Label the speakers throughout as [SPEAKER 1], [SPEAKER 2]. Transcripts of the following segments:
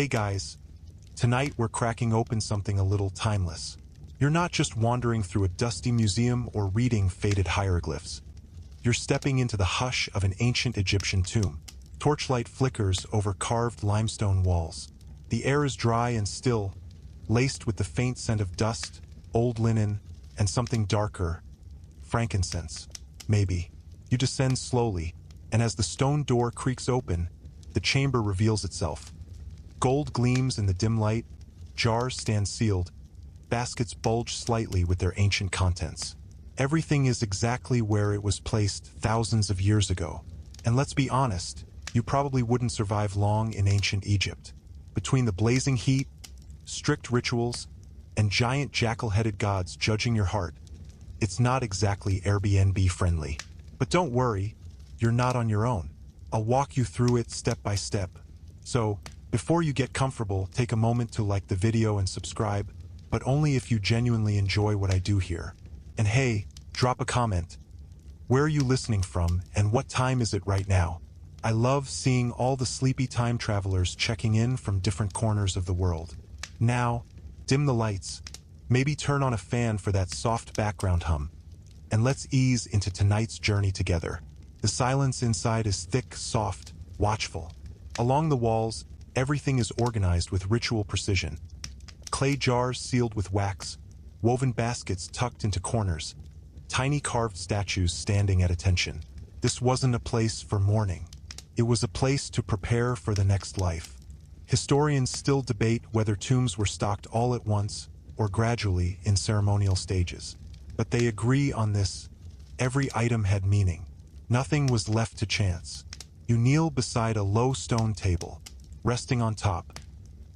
[SPEAKER 1] Hey guys, tonight we're cracking open something a little timeless. You're not just wandering through a dusty museum or reading faded hieroglyphs. You're stepping into the hush of an ancient Egyptian tomb. Torchlight flickers over carved limestone walls. The air is dry and still, laced with the faint scent of dust, old linen, and something darker, frankincense, maybe. You descend slowly, and as the stone door creaks open, the chamber reveals itself. Gold gleams in the dim light, jars stand sealed, baskets bulge slightly with their ancient contents. Everything is exactly where it was placed thousands of years ago. And let's be honest, you probably wouldn't survive long in ancient Egypt. Between the blazing heat, strict rituals, and giant jackal-headed gods judging your heart, it's not exactly Airbnb friendly. But don't worry, you're not on your own. I'll walk you through it step by step. So, before you get comfortable, take a moment to like the video and subscribe, but only if you genuinely enjoy what I do here. And hey, drop a comment. Where are you listening from, and what time is it right now? I love seeing all the sleepy time travelers checking in from different corners of the world. Now, dim the lights, maybe turn on a fan for that soft background hum, and let's ease into tonight's journey together. The silence inside is thick, soft, watchful. Along the walls, everything is organized with ritual precision. Clay jars sealed with wax, woven baskets tucked into corners, tiny carved statues standing at attention. This wasn't a place for mourning. It was a place to prepare for the next life. Historians still debate whether tombs were stocked all at once or gradually in ceremonial stages. But they agree on this: every item had meaning. Nothing was left to chance. You kneel beside a low stone table, resting on top.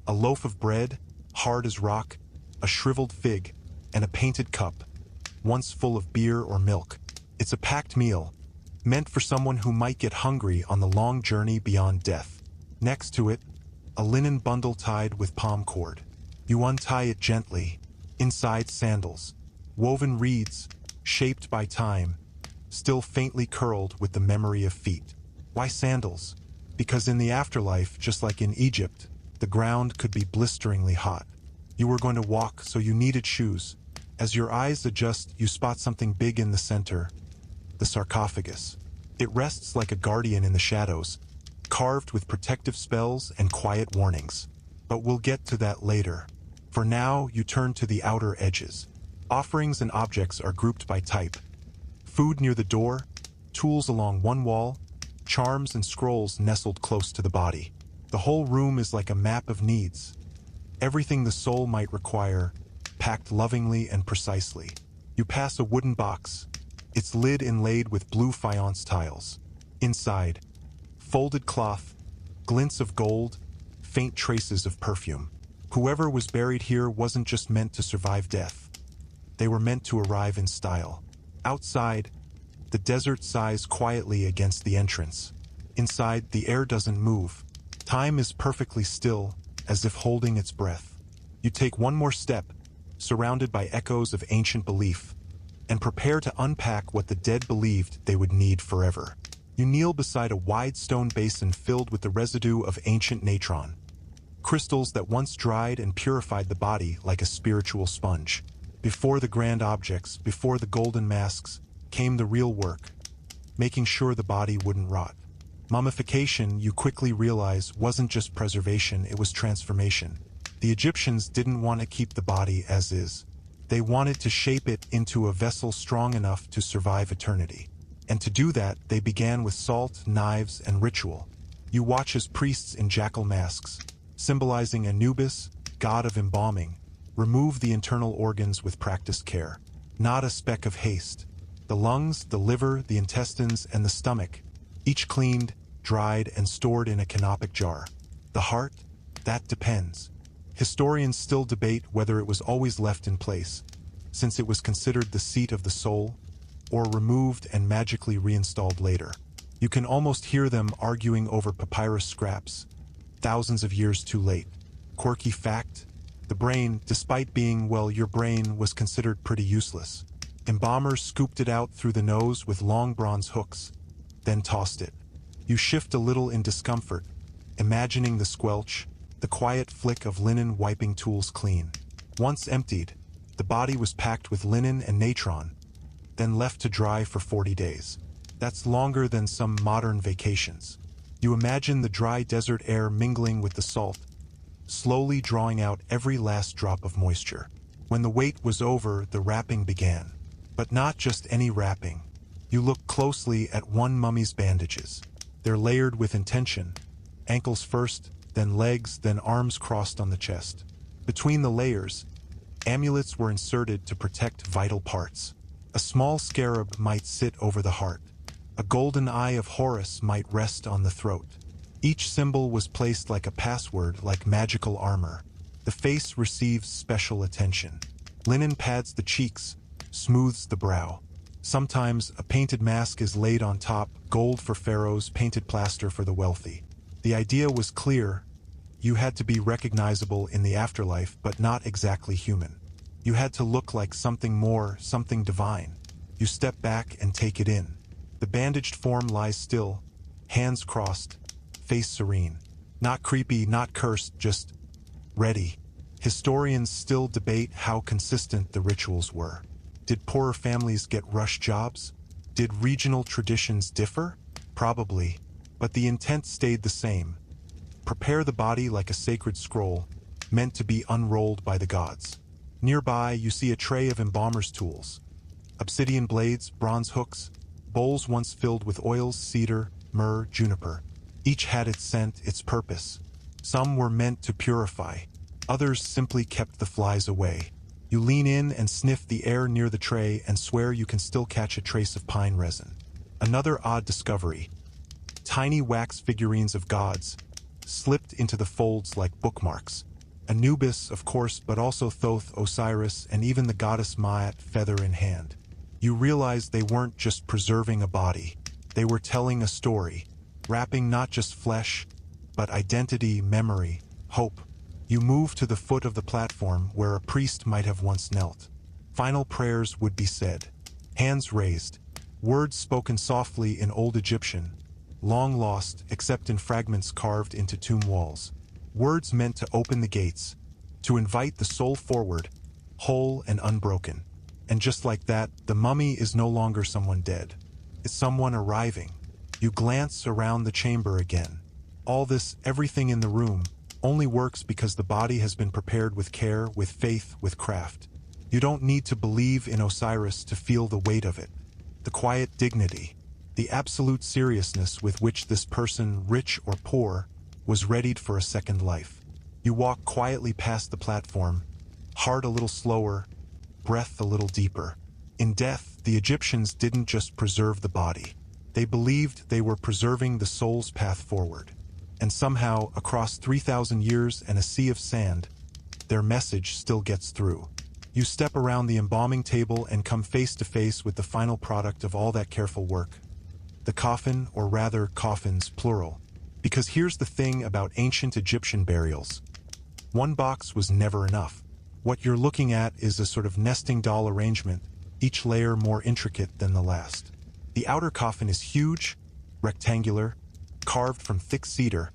[SPEAKER 1] A loaf of bread, hard as rock, a shriveled fig, and a painted cup, once full of beer or milk. It's a packed meal, meant for someone who might get hungry on the long journey beyond death. Next to it, a linen bundle tied with palm cord. You untie it gently. Inside, sandals, woven reeds, shaped by time, still faintly curled with the memory of feet. Why sandals? Because in the afterlife, just like in Egypt, the ground could be blisteringly hot. You were going to walk, so you needed shoes. As your eyes adjust, you spot something big in the center: the sarcophagus. It rests like a guardian in the shadows, carved with protective spells and quiet warnings. But we'll get to that later. For now, you turn to the outer edges. Offerings and objects are grouped by type. Food near the door, tools along one wall, charms and scrolls nestled close to the body. The whole room is like a map of needs. Everything the soul might require, packed lovingly and precisely. You pass a wooden box, its lid inlaid with blue faience tiles. Inside, folded cloth, glints of gold, faint traces of perfume. Whoever was buried here wasn't just meant to survive death. They were meant to arrive in style. Outside, the desert sighs quietly against the entrance. Inside, the air doesn't move. Time is perfectly still, as if holding its breath. You take one more step, surrounded by echoes of ancient belief, and prepare to unpack what the dead believed they would need forever. You kneel beside a wide stone basin filled with the residue of ancient natron, crystals that once dried and purified the body like a spiritual sponge. Before the grand objects, before the golden masks, came the real work, making sure the body wouldn't rot. Mummification, you quickly realize, wasn't just preservation, it was transformation. The Egyptians didn't want to keep the body as is. They wanted to shape it into a vessel strong enough to survive eternity. And to do that, they began with salt, knives, and ritual. You watch as priests in jackal masks, symbolizing Anubis, god of embalming, remove the internal organs with practiced care. Not a speck of haste. The lungs, the liver, the intestines, and the stomach, each cleaned, dried, and stored in a canopic jar. The heart? That depends. Historians still debate whether it was always left in place, since it was considered the seat of the soul, or removed and magically reinstalled later. You can almost hear them arguing over papyrus scraps, thousands of years too late. Quirky fact: the brain, despite being, well, your brain, was considered pretty useless. Embalmers scooped it out through the nose with long bronze hooks, then tossed it. You shift a little in discomfort, imagining the squelch, the quiet flick of linen wiping tools clean. Once emptied, the body was packed with linen and natron, then left to dry for 40 days. That's longer than some modern vacations. You imagine the dry desert air mingling with the salt, slowly drawing out every last drop of moisture. When the wait was over, the wrapping began. But not just any wrapping. You look closely at one mummy's bandages. They're layered with intention. Ankles first, then legs, then arms crossed on the chest. Between the layers, amulets were inserted to protect vital parts. A small scarab might sit over the heart. A golden eye of Horus might rest on the throat. Each symbol was placed like a password, like magical armor. The face receives special attention. Linen pads the cheeks, smooths the brow. Sometimes a painted mask is laid on top, gold for pharaohs, painted plaster for the wealthy. The idea was clear. You had to be recognizable in the afterlife, but not exactly human. You had to look like something more, something divine. You step back and take it in. The bandaged form lies still, hands crossed, face serene. Not creepy, not cursed, just ready. Historians still debate how consistent the rituals were. Did poorer families get rush jobs? Did regional traditions differ? Probably, but the intent stayed the same. Prepare the body like a sacred scroll, meant to be unrolled by the gods. Nearby, you see a tray of embalmer's tools. Obsidian blades, bronze hooks, bowls once filled with oils, cedar, myrrh, juniper. Each had its scent, its purpose. Some were meant to purify. Others simply kept the flies away. You lean in and sniff the air near the tray and swear you can still catch a trace of pine resin. Another odd discovery. Tiny wax figurines of gods, slipped into the folds like bookmarks. Anubis, of course, but also Thoth, Osiris, and even the goddess Maat, feather in hand. You realize they weren't just preserving a body. They were telling a story, wrapping not just flesh, but identity, memory, hope. You move to the foot of the platform where a priest might have once knelt. Final prayers would be said. Hands raised. Words spoken softly in Old Egyptian, long lost except in fragments carved into tomb walls. Words meant to open the gates, to invite the soul forward, whole and unbroken. And just like that, the mummy is no longer someone dead. It's someone arriving. You glance around the chamber again. All this, everything in the room, only works because the body has been prepared with care, with faith, with craft. You don't need to believe in Osiris to feel the weight of it. The quiet dignity, the absolute seriousness with which this person, rich or poor, was readied for a second life. You walk quietly past the platform, heart a little slower, breath a little deeper. In death, the Egyptians didn't just preserve the body. They believed they were preserving the soul's path forward. And somehow, across 3,000 years and a sea of sand, their message still gets through. You step around the embalming table and come face to face with the final product of all that careful work. The coffin, or rather coffins, plural. Because here's the thing about ancient Egyptian burials. One box was never enough. What you're looking at is a sort of nesting doll arrangement, each layer more intricate than the last. The outer coffin is huge, rectangular, carved from thick cedar,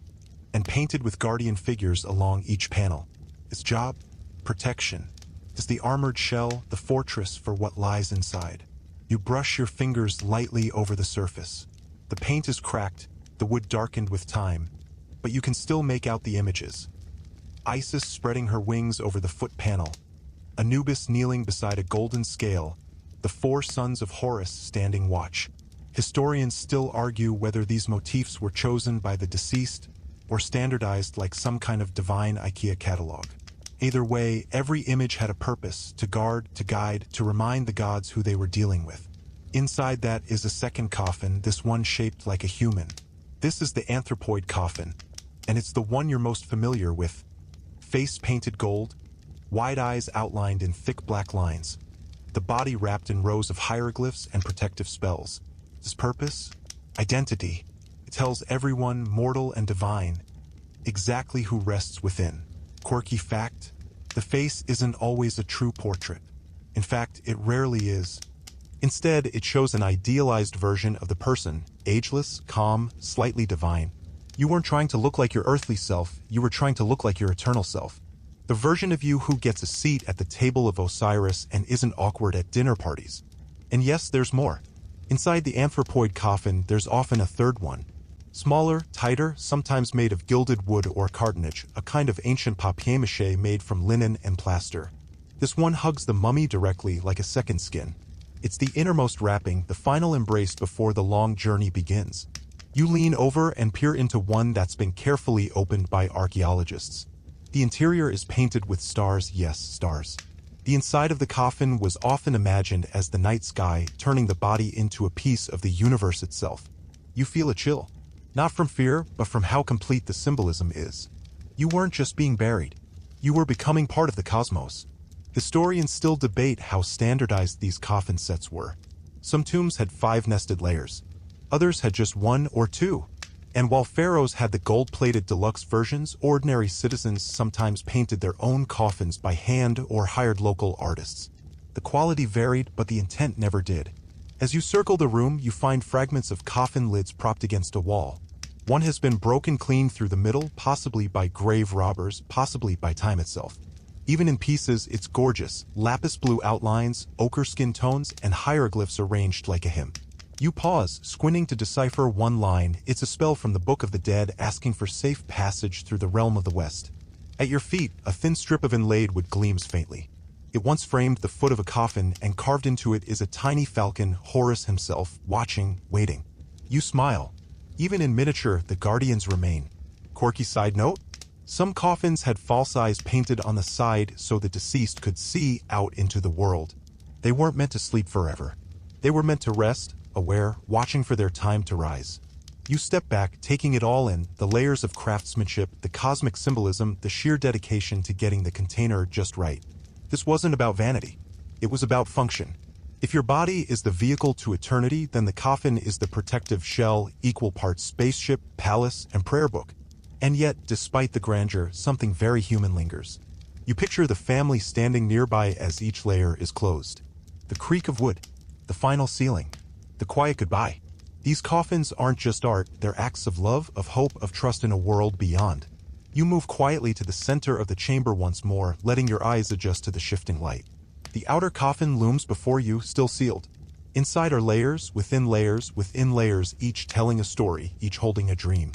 [SPEAKER 1] and painted with guardian figures along each panel. Its job? Protection. It's the armored shell, the fortress for what lies inside. You brush your fingers lightly over the surface. The paint is cracked, the wood darkened with time, but you can still make out the images. Isis spreading her wings over the foot panel, Anubis kneeling beside a golden scale, the four sons of Horus standing watch. Historians still argue whether these motifs were chosen by the deceased or standardized like some kind of divine IKEA catalog. Either way, every image had a purpose, to guard, to guide, to remind the gods who they were dealing with. Inside that is a second coffin, this one shaped like a human. This is the anthropoid coffin, and it's the one you're most familiar with. Face painted gold, wide eyes outlined in thick black lines, the body wrapped in rows of hieroglyphs and protective spells. Its purpose? Identity. It tells everyone, mortal and divine, exactly who rests within. Quirky fact, the face isn't always a true portrait. In fact, it rarely is. Instead, it shows an idealized version of the person, ageless, calm, slightly divine. You weren't trying to look like your earthly self, you were trying to look like your eternal self. The version of you who gets a seat at the table of Osiris and isn't awkward at dinner parties. And yes, there's more. Inside the anthropoid coffin, there's often a third one. Smaller, tighter, sometimes made of gilded wood or cartonnage, a kind of ancient papier-mâché made from linen and plaster. This one hugs the mummy directly like a second skin. It's the innermost wrapping, the final embrace before the long journey begins. You lean over and peer into one that's been carefully opened by archaeologists. The interior is painted with stars, yes, stars. The inside of the coffin was often imagined as the night sky, turning the body into a piece of the universe itself. You feel a chill. Not from fear, but from how complete the symbolism is. You weren't just being buried. You were becoming part of the cosmos. Historians still debate how standardized these coffin sets were. Some tombs had 5 nested layers. Others had just 1 or 2. And while pharaohs had the gold-plated deluxe versions, ordinary citizens sometimes painted their own coffins by hand or hired local artists. The quality varied, but the intent never did. As you circle the room, you find fragments of coffin lids propped against a wall. One has been broken clean through the middle, possibly by grave robbers, possibly by time itself. Even in pieces, it's gorgeous. Lapis blue outlines, ochre skin tones, and hieroglyphs arranged like a hymn. You pause, squinting to decipher one line. It's a spell from the Book of the Dead asking for safe passage through the realm of the West. At your feet, a thin strip of inlaid wood gleams faintly. It once framed the foot of a coffin, and carved into it is a tiny falcon, Horus himself, watching, waiting. You smile. Even in miniature, the guardians remain. Quirky side note? Some coffins had false eyes painted on the side so the deceased could see out into the world. They weren't meant to sleep forever. They were meant to rest, aware, watching for their time to rise. You step back, taking it all in, the layers of craftsmanship, the cosmic symbolism, the sheer dedication to getting the container just right. This wasn't about vanity. It was about function. If your body is the vehicle to eternity, then the coffin is the protective shell, equal parts spaceship, palace, and prayer book. And yet, despite the grandeur, something very human lingers. You picture the family standing nearby as each layer is closed. The creak of wood. The final sealing. The quiet goodbye. These coffins aren't just art, they're acts of love, of hope, of trust in a world beyond. You move quietly to the center of the chamber once more, letting your eyes adjust to the shifting light. The outer coffin looms before you, still sealed. Inside are layers, within layers, each telling a story, each holding a dream.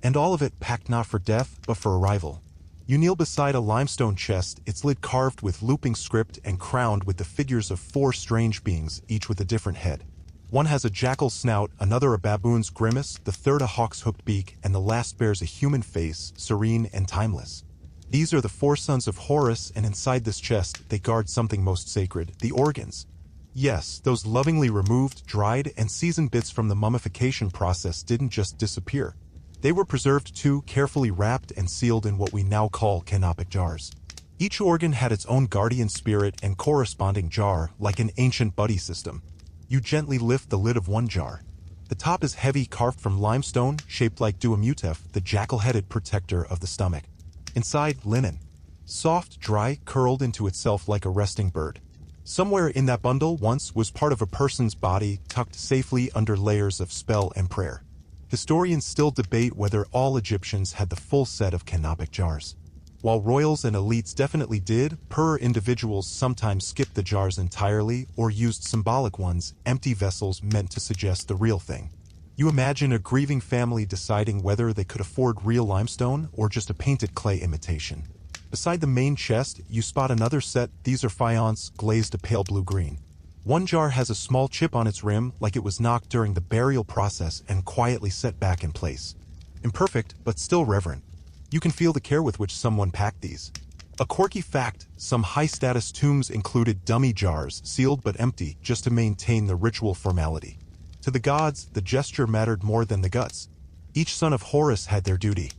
[SPEAKER 1] And all of it packed not for death, but for arrival. You kneel beside a limestone chest, its lid carved with looping script and crowned with the figures of 4 strange beings, each with a different head. One has a jackal's snout, another a baboon's grimace, the third a hawk's hooked beak, and the last bears a human face, serene and timeless. These are the 4 sons of Horus, and inside this chest, they guard something most sacred, the organs. Yes, those lovingly removed, dried, and seasoned bits from the mummification process didn't just disappear. They were preserved too, carefully wrapped and sealed in what we now call canopic jars. Each organ had its own guardian spirit and corresponding jar, like an ancient buddy system. You gently lift the lid of one jar. The top is heavy, carved from limestone, shaped like Duamutef, the jackal-headed protector of the stomach. Inside, linen. Soft, dry, curled into itself like a resting bird. Somewhere in that bundle once was part of a person's body, tucked safely under layers of spell and prayer. Historians still debate whether all Egyptians had the full set of canopic jars. While royals and elites definitely did, poorer individuals sometimes skipped the jars entirely or used symbolic ones, empty vessels meant to suggest the real thing. You imagine a grieving family deciding whether they could afford real limestone or just a painted clay imitation. Beside the main chest, you spot another set. These are faience, glazed a pale blue-green. One jar has a small chip on its rim, like it was knocked during the burial process and quietly set back in place. Imperfect, but still reverent. You can feel the care with which someone packed these. A quirky fact, some high-status tombs included dummy jars, sealed but empty, just to maintain the ritual formality. To the gods, the gesture mattered more than the guts. Each son of Horus had their duty.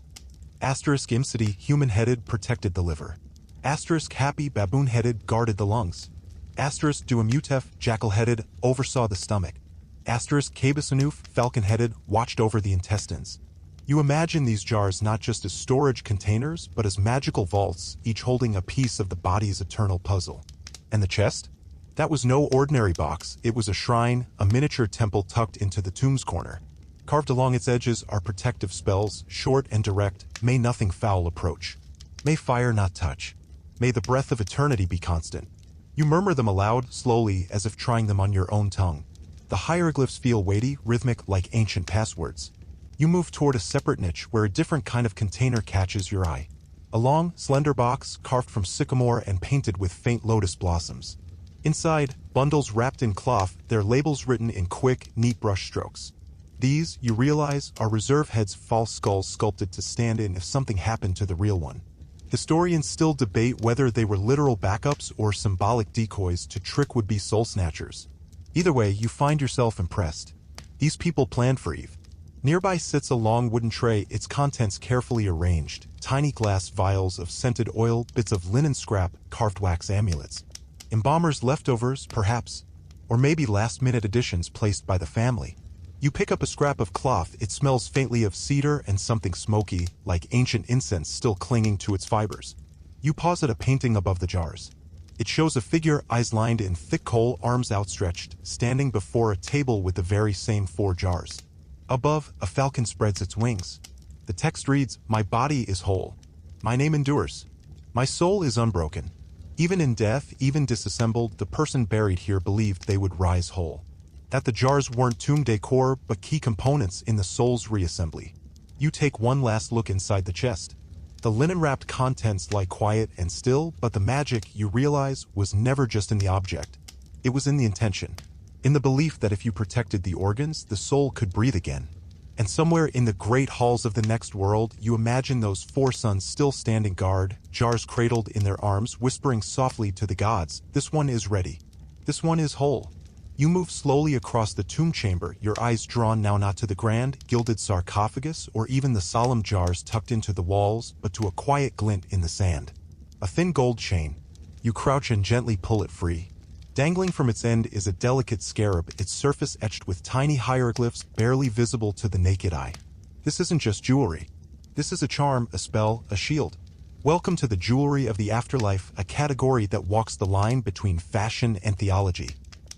[SPEAKER 1] Asterisk Imsidi, human-headed, protected the liver. Asterisk Happy, baboon-headed, guarded the lungs. Asterisk Duamutef, jackal-headed, oversaw the stomach. Asterisk Kabisanuf, falcon-headed, watched over the intestines. You imagine these jars not just as storage containers, but as magical vaults, each holding a piece of the body's eternal puzzle. And the chest? That was no ordinary box, it was a shrine, a miniature temple tucked into the tomb's corner. Carved along its edges are protective spells, short and direct. May nothing foul approach. May fire not touch. May the breath of eternity be constant. You murmur them aloud, slowly, as if trying them on your own tongue. The hieroglyphs feel weighty, rhythmic, like ancient passwords. You move toward a separate niche where a different kind of container catches your eye. A long, slender box carved from sycamore and painted with faint lotus blossoms. Inside, bundles wrapped in cloth, their labels written in quick, neat brush strokes. These, you realize, are reserve heads' false skulls sculpted to stand in if something happened to the real one. Historians still debate whether they were literal backups or symbolic decoys to trick would-be soul snatchers. Either way, you find yourself impressed. These people planned for Eve. Nearby sits a long wooden tray, its contents carefully arranged. Tiny glass vials of scented oil, bits of linen scrap, carved wax amulets. Embalmers' leftovers, perhaps, or maybe last-minute additions placed by the family. You pick up a scrap of cloth. It smells faintly of cedar and something smoky, like ancient incense still clinging to its fibers. You pause at a painting above the jars. It shows a figure, eyes lined in thick kohl, arms outstretched, standing before a table with the very same 4 jars. Above, a falcon spreads its wings. The text reads, "My body is whole. My name endures. My soul is unbroken." Even in death, even disassembled, the person buried here believed they would rise whole. That the jars weren't tomb decor, but key components in the soul's reassembly. You take one last look inside the chest. The linen-wrapped contents lie quiet and still, but the magic, you realize, was never just in the object. It was in the intention. In the belief that if you protected the organs, the soul could breathe again. And somewhere in the great halls of the next world, you imagine those 4 sons still standing guard, jars cradled in their arms, whispering softly to the gods, "This one is ready. This one is whole." You move slowly across the tomb chamber, your eyes drawn now not to the grand, gilded sarcophagus or even the solemn jars tucked into the walls, but to a quiet glint in the sand. A thin gold chain. You crouch and gently pull it free. Dangling from its end is a delicate scarab, its surface etched with tiny hieroglyphs barely visible to the naked eye. This isn't just jewelry. This is a charm, a spell, a shield. Welcome to the jewelry of the afterlife, a category that walks the line between fashion and theology.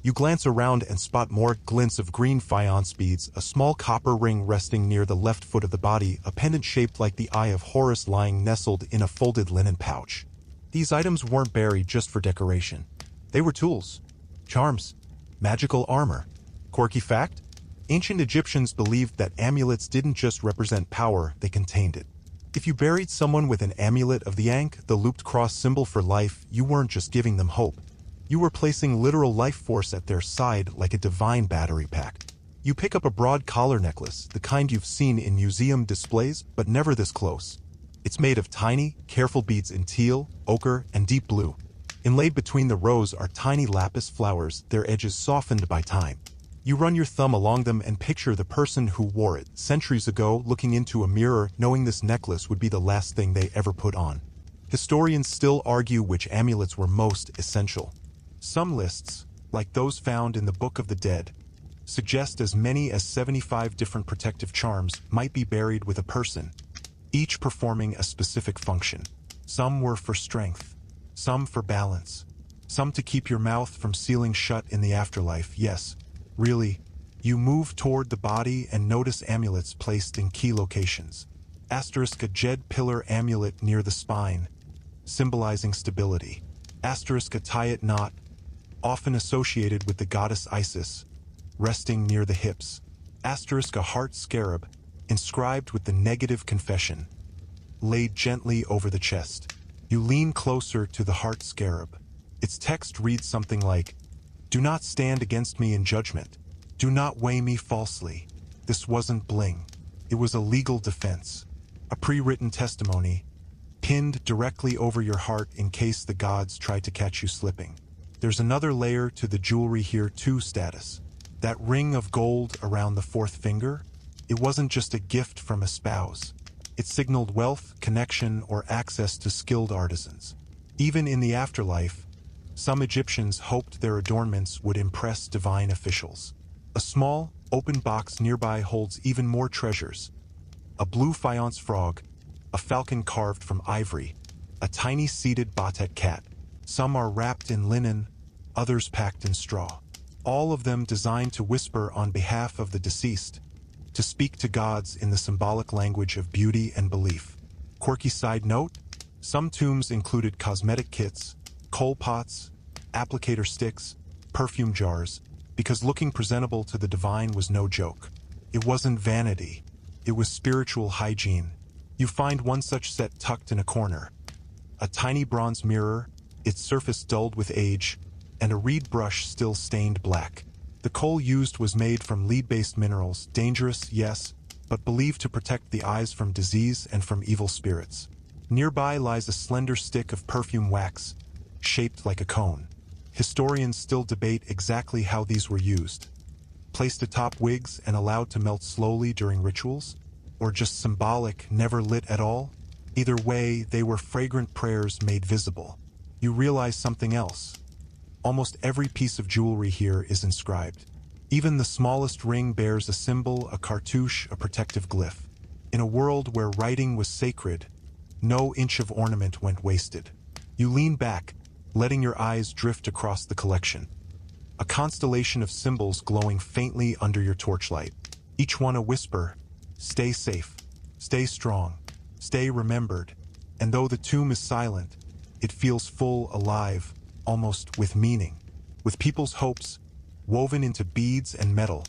[SPEAKER 1] You glance around and spot more glints of green faience beads, a small copper ring resting near the left foot of the body, a pendant shaped like the eye of Horus lying nestled in a folded linen pouch. These items weren't buried just for decoration. They were tools, charms, magical armor. Quirky fact? Ancient Egyptians believed that amulets didn't just represent power, they contained it. If you buried someone with an amulet of the Ankh, the looped cross symbol for life, you weren't just giving them hope. You were placing literal life force at their side like a divine battery pack. You pick up a broad collar necklace, the kind you've seen in museum displays, but never this close. It's made of tiny, careful beads in teal, ochre, and deep blue. Inlaid between the rows are tiny lapis flowers, their edges softened by time. You run your thumb along them and picture the person who wore it centuries ago looking into a mirror, knowing this necklace would be the last thing they ever put on. Historians still argue which amulets were most essential. Some lists, like those found in the Book of the Dead, suggest as many as 75 different protective charms might be buried with a person, each performing a specific function. Some were for strength, some for balance, some to keep your mouth from sealing shut in the afterlife. Yes, really, you move toward the body and notice amulets placed in key locations. Asterisk a jed pillar amulet near the spine, symbolizing stability. Asterisk a tayet knot, often associated with the goddess Isis, resting near the hips. Asterisk a heart scarab, inscribed with the negative confession, laid gently over the chest. You lean closer to the heart scarab. Its text reads something like, "Do not stand against me in judgment. Do not weigh me falsely." This wasn't bling. It was a legal defense. A pre-written testimony, pinned directly over your heart in case the gods tried to catch you slipping. There's another layer to the jewelry here too. Status. That ring of gold around the fourth finger, it wasn't just a gift from a spouse. It signaled wealth, connection, or access to skilled artisans. Even in the afterlife, some Egyptians hoped their adornments would impress divine officials. A small, open box nearby holds even more treasures. A blue faience frog, a falcon carved from ivory, a tiny seated batet cat. Some are wrapped in linen, others packed in straw. All of them designed to whisper on behalf of the deceased. to speak to gods in the symbolic language of beauty and belief. Quirky side note, some tombs included cosmetic kits, coal pots, applicator sticks, perfume jars, because looking presentable to the divine was no joke. It wasn't vanity, it was spiritual hygiene. You find one such set tucked in a corner. A tiny bronze mirror, its surface dulled with age, and a reed brush still stained black. The coal used was made from lead-based minerals, dangerous, yes, but believed to protect the eyes from disease and from evil spirits. Nearby lies a slender stick of perfume wax, shaped like a cone. Historians still debate exactly how these were used. Placed atop wigs and allowed to melt slowly during rituals? Or just symbolic, never lit at all? Either way, they were fragrant prayers made visible. You realize something else. Almost every piece of jewelry here is inscribed. Even the smallest ring bears a symbol, a cartouche, a protective glyph. In a world where writing was sacred, no inch of ornament went wasted. You lean back, letting your eyes drift across the collection. A constellation of symbols glowing faintly under your torchlight. Each one a whisper, stay safe, stay strong, stay remembered. And though the tomb is silent, it feels full, alive, almost with meaning. With people's hopes, woven into beads and metal,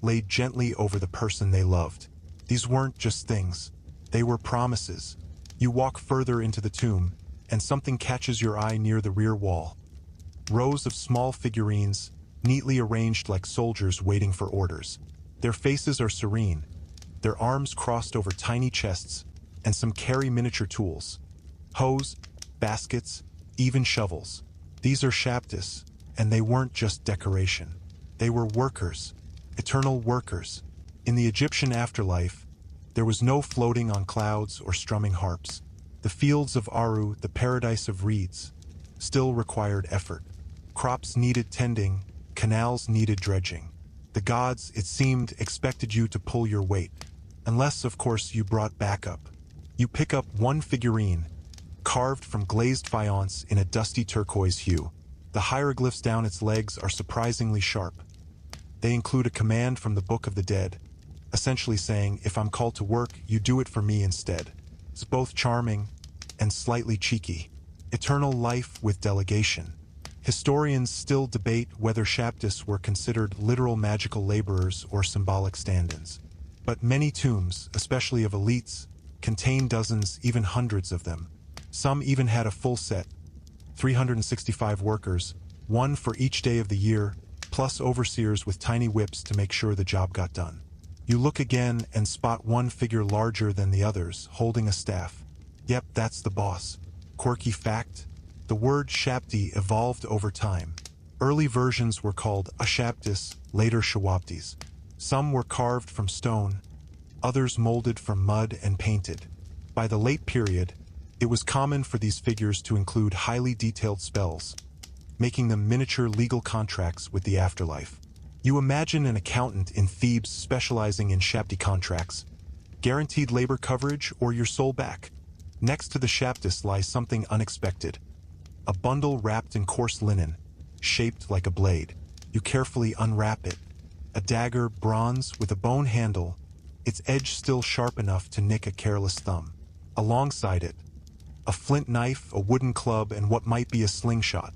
[SPEAKER 1] laid gently over the person they loved. These weren't just things, they were promises. You walk further into the tomb, and something catches your eye near the rear wall. Rows of small figurines, neatly arranged like soldiers waiting for orders. Their faces are serene, their arms crossed over tiny chests, and some carry miniature tools. Hoes, baskets, even shovels. These are Shabtis, and they weren't just decoration. They were workers, eternal workers. In the Egyptian afterlife, there was no floating on clouds or strumming harps. The fields of Aru, the paradise of reeds, still required effort. Crops needed tending, canals needed dredging. The gods, it seemed, expected you to pull your weight. Unless, of course, you brought backup. You pick up one figurine, carved from glazed faience in a dusty turquoise hue. The hieroglyphs down its legs are surprisingly sharp. They include a command from the Book of the Dead, essentially saying, if I'm called to work, you do it for me instead. It's both charming and slightly cheeky. Eternal life with delegation. Historians still debate whether Shabtis were considered literal magical laborers or symbolic stand-ins. But many tombs, especially of elites, contain dozens, even hundreds of them. Some even had a full set, 365 workers, one for each day of the year, plus overseers with tiny whips to make sure the job got done. You look again and spot one figure larger than the others, holding a staff. Yep, that's the boss. Quirky fact, the word Shabti evolved over time. Early versions were called Ashabtis, later Shawabtis. Some were carved from stone, others molded from mud and painted. By the late period, it was common for these figures to include highly detailed spells, making them miniature legal contracts with the afterlife. You imagine an accountant in Thebes specializing in Shabti contracts, guaranteed labor coverage or your soul back. Next to the Shabtis lies something unexpected. A bundle wrapped in coarse linen, shaped like a blade. You carefully unwrap it. A dagger, bronze, with a bone handle, its edge still sharp enough to nick a careless thumb. Alongside it, a flint knife, a wooden club, and what might be a slingshot.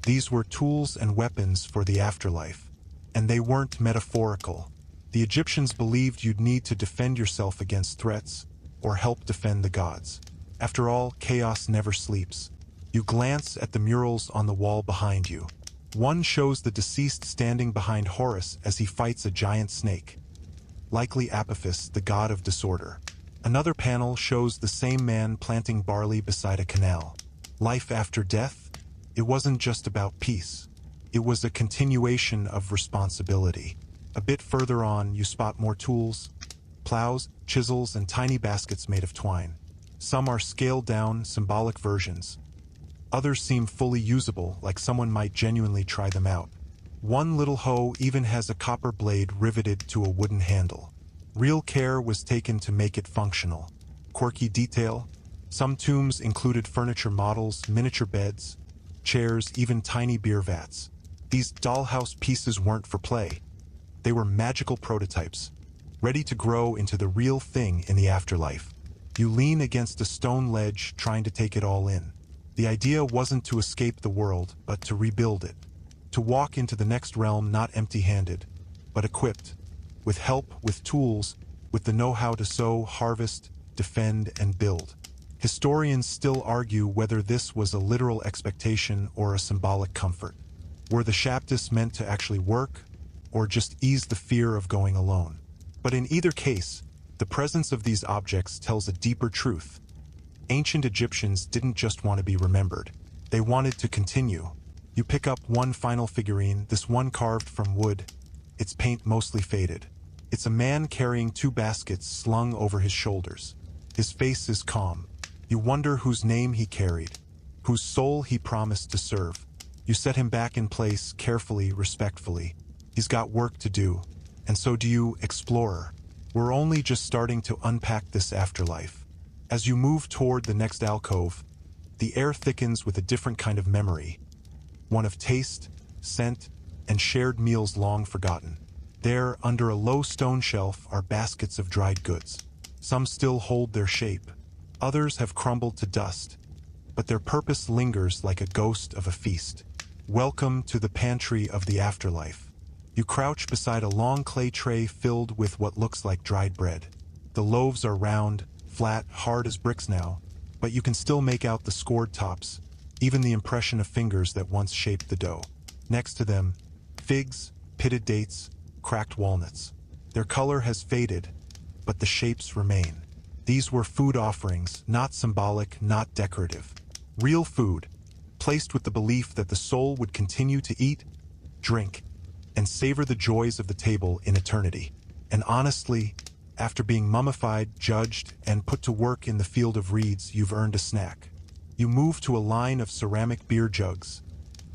[SPEAKER 1] These were tools and weapons for the afterlife. And they weren't metaphorical. The Egyptians believed you'd need to defend yourself against threats, or help defend the gods. After all, chaos never sleeps. You glance at the murals on the wall behind you. One shows the deceased standing behind Horus as he fights a giant snake, likely Apophis, the god of disorder. Another panel shows the same man planting barley beside a canal. Life after death? It wasn't just about peace. It was a continuation of responsibility. A bit further on, you spot more tools, plows, chisels, and tiny baskets made of twine. Some are scaled-down, symbolic versions. Others seem fully usable, like someone might genuinely try them out. One little hoe even has a copper blade riveted to a wooden handle. Real care was taken to make it functional. Quirky detail. Some tombs included furniture models, miniature beds, chairs, even tiny beer vats. These dollhouse pieces weren't for play. They were magical prototypes, ready to grow into the real thing in the afterlife. You lean against a stone ledge, trying to take it all in. The idea wasn't to escape the world, but to rebuild it. To walk into the next realm not empty-handed, but equipped, with help, with tools, with the know-how to sow, harvest, defend, and build. Historians still argue whether this was a literal expectation or a symbolic comfort. Were the Shabdas meant to actually work, or just ease the fear of going alone? But in either case, the presence of these objects tells a deeper truth. Ancient Egyptians didn't just want to be remembered. They wanted to continue. You pick up one final figurine, this one carved from wood, its paint mostly faded. It's a man carrying two baskets slung over his shoulders. His face is calm. You wonder whose name he carried, whose soul he promised to serve. You set him back in place carefully, respectfully. He's got work to do, and so do you, explorer. We're only just starting to unpack this afterlife. As you move toward the next alcove, the air thickens with a different kind of memory, one of taste, scent, and shared meals long forgotten. There, under a low stone shelf, are baskets of dried goods. Some still hold their shape. Others have crumbled to dust, but their purpose lingers like a ghost of a feast. Welcome to the pantry of the afterlife. You crouch beside a long clay tray filled with what looks like dried bread. The loaves are round, flat, hard as bricks now, but you can still make out the scored tops, even the impression of fingers that once shaped the dough. Next to them, figs, pitted dates, cracked walnuts. Their color has faded, but the shapes remain. These were food offerings, not symbolic, not decorative. Real food, placed with the belief that the soul would continue to eat, drink, and savor the joys of the table in eternity. And honestly, after being mummified, judged, and put to work in the field of reeds, you've earned a snack. You move to a line of ceramic beer jugs,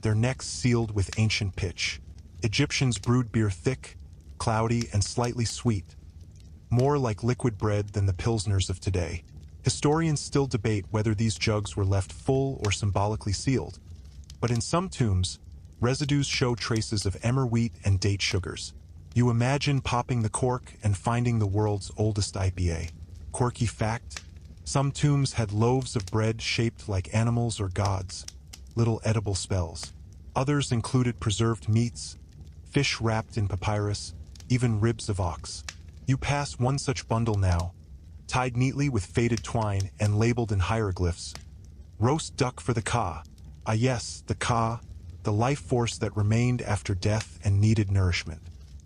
[SPEAKER 1] their necks sealed with ancient pitch. Egyptians brewed beer thick, cloudy, and slightly sweet, more like liquid bread than the pilsners of today. Historians still debate whether these jugs were left full or symbolically sealed, but in some tombs, residues show traces of emmer wheat and date sugars. You imagine popping the cork and finding the world's oldest IPA. Quirky fact: some tombs had loaves of bread shaped like animals or gods, little edible spells. Others included preserved meats, fish wrapped in papyrus, even ribs of ox. You pass one such bundle now, tied neatly with faded twine and labeled in hieroglyphs. Roast duck for the Ka. Ah yes, the Ka, the life force that remained after death and needed nourishment.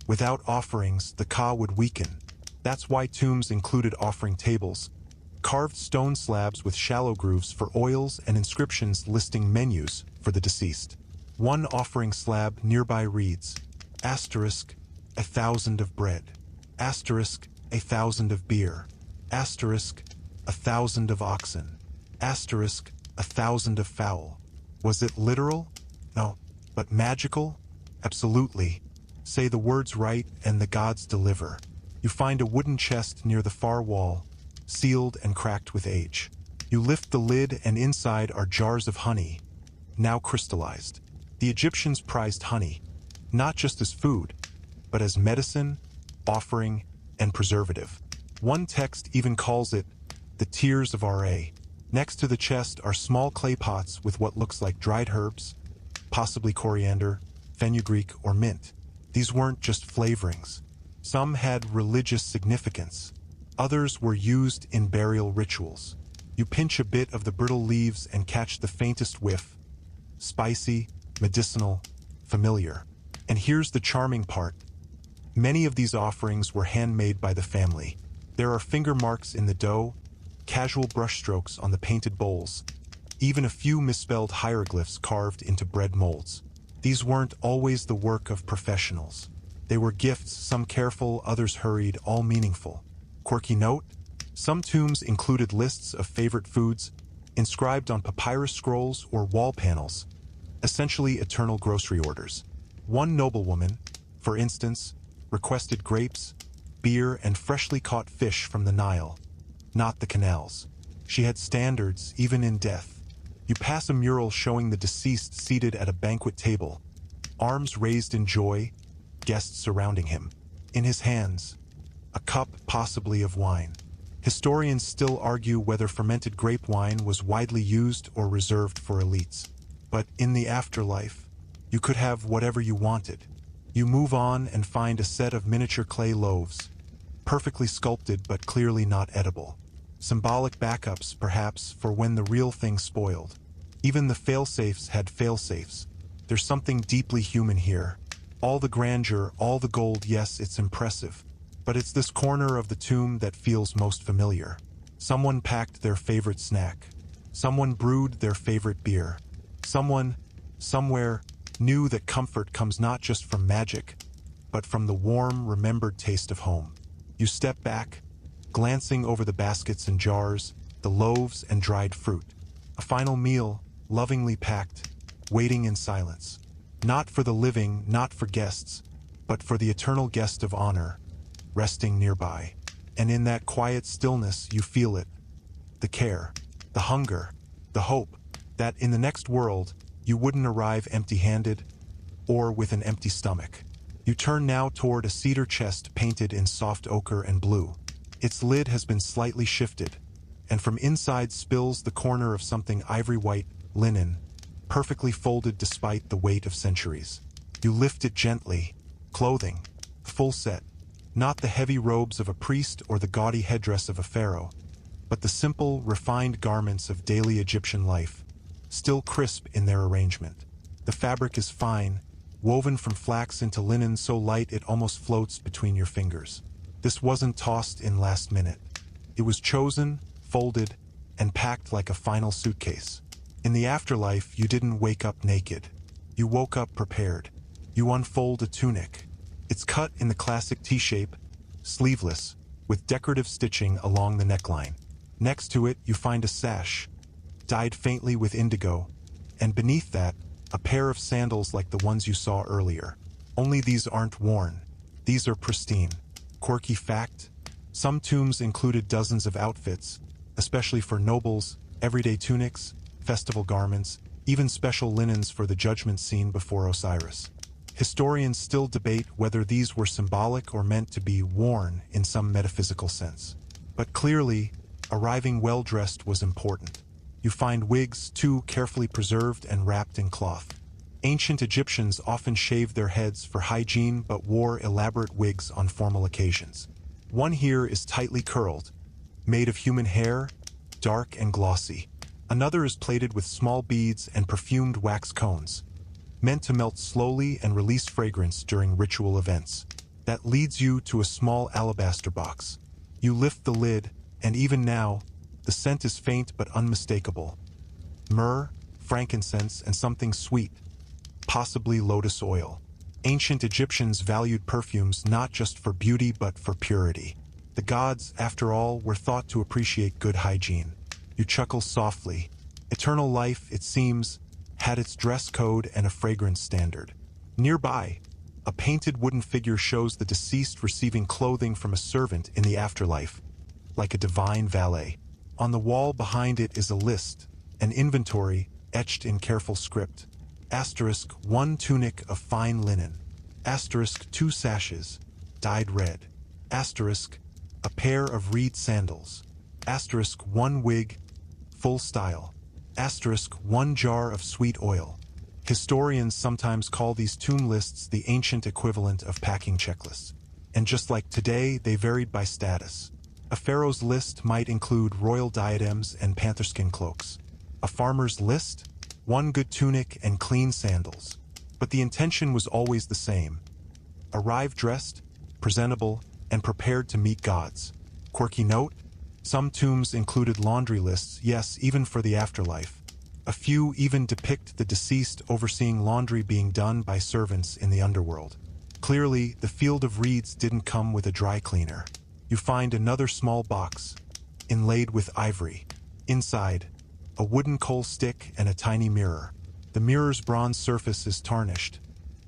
[SPEAKER 1] Without offerings, the Ka would weaken. That's why tombs included offering tables, carved stone slabs with shallow grooves for oils and inscriptions listing menus for the deceased. One offering slab nearby reads, asterisk, 1,000 of bread, asterisk, 1,000 of beer, asterisk, 1,000 of oxen, asterisk, 1,000 of fowl. Was it literal? No. But magical? Absolutely. Say the words right and the gods deliver. You find a wooden chest near the far wall, sealed and cracked with age. You lift the lid and inside are jars of honey, now crystallized. The Egyptians prized honey, not just as food, but as medicine, offering, and preservative. One text even calls it the tears of Ra. Next to the chest are small clay pots with what looks like dried herbs, possibly coriander, fenugreek, or mint. These weren't just flavorings. Some had religious significance. Others were used in burial rituals. You pinch a bit of the brittle leaves and catch the faintest whiff. Spicy, medicinal, familiar. And here's the charming part. Many of these offerings were handmade by the family. There are finger marks in the dough, casual brushstrokes on the painted bowls, even a few misspelled hieroglyphs carved into bread molds. These weren't always the work of professionals. They were gifts, some careful, others hurried, all meaningful. Quirky note: some tombs included lists of favorite foods, inscribed on papyrus scrolls or wall panels, essentially eternal grocery orders. One noblewoman, for instance, requested grapes, beer, and freshly caught fish from the Nile, not the canals. She had standards, even in death. You pass a mural showing the deceased seated at a banquet table, arms raised in joy, guests surrounding him. In his hands, a cup possibly of wine. Historians still argue whether fermented grape wine was widely used or reserved for elites. But in the afterlife, you could have whatever you wanted. You move on and find a set of miniature clay loaves, perfectly sculpted but clearly not edible. Symbolic backups, perhaps, for when the real thing spoiled. Even the fail-safes had fail-safes. There's something deeply human here. All the grandeur, all the gold, yes, it's impressive. But it's this corner of the tomb that feels most familiar. Someone packed their favorite snack. Someone brewed their favorite beer. Someone, somewhere, knew that comfort comes not just from magic, but from the warm, remembered taste of home. You step back, glancing over the baskets and jars, the loaves and dried fruit. A final meal, lovingly packed, waiting in silence. Not for the living, not for guests, but for the eternal guest of honor, resting nearby. And in that quiet stillness you feel it. The care, the hunger, the hope, that in the next world you wouldn't arrive empty-handed or with an empty stomach. You turn now toward a cedar chest painted in soft ochre and blue. Its lid has been slightly shifted, and from inside spills the corner of something ivory-white, linen, perfectly folded despite the weight of centuries. You lift it gently. Clothing, full set. Not the heavy robes of a priest or the gaudy headdress of a pharaoh, but the simple, refined garments of daily Egyptian life, still crisp in their arrangement. The fabric is fine, woven from flax into linen so light it almost floats between your fingers. This wasn't tossed in last minute. It was chosen, folded, and packed like a final suitcase. In the afterlife, you didn't wake up naked. You woke up prepared. You unfold a tunic. It's cut in the classic T-shape, sleeveless, with decorative stitching along the neckline. Next to it, you find a sash, dyed faintly with indigo, and beneath that, a pair of sandals like the ones you saw earlier. Only these aren't worn. These are pristine. Quirky fact: some tombs included dozens of outfits, especially for nobles, everyday tunics, festival garments, even special linens for the judgment scene before Osiris. Historians still debate whether these were symbolic or meant to be worn in some metaphysical sense. But clearly, arriving well-dressed was important. You find wigs, too, carefully preserved and wrapped in cloth. Ancient Egyptians often shaved their heads for hygiene but wore elaborate wigs on formal occasions. One here is tightly curled, made of human hair, dark and glossy. Another is plated with small beads and perfumed wax cones, meant to melt slowly and release fragrance during ritual events. That leads you to a small alabaster box. You lift the lid, and even now, the scent is faint but unmistakable. Myrrh, frankincense, and something sweet, possibly lotus oil. Ancient Egyptians valued perfumes not just for beauty but for purity. The gods, after all, were thought to appreciate good hygiene. You chuckle softly. Eternal life, it seems, had its dress code and a fragrance standard. Nearby, a painted wooden figure shows the deceased receiving clothing from a servant in the afterlife, like a divine valet. On the wall behind it is a list, an inventory etched in careful script. Asterisk 1 tunic of fine linen. Asterisk 2 sashes, dyed red. Asterisk a pair of reed sandals. Asterisk 1 wig, full style. Asterisk 1 jar of sweet oil. Historians sometimes call these tomb lists the ancient equivalent of packing checklists. And just like today, they varied by status. A pharaoh's list might include royal diadems and pantherskin cloaks. A farmer's list? 1 good tunic and clean sandals. But the intention was always the same. Arrive dressed, presentable, and prepared to meet gods. Quirky note? Some tombs included laundry lists, yes, even for the afterlife. A few even depict the deceased overseeing laundry being done by servants in the underworld. Clearly, the field of reeds didn't come with a dry cleaner. You find another small box, inlaid with ivory. Inside, a wooden coal stick and a tiny mirror. The mirror's bronze surface is tarnished,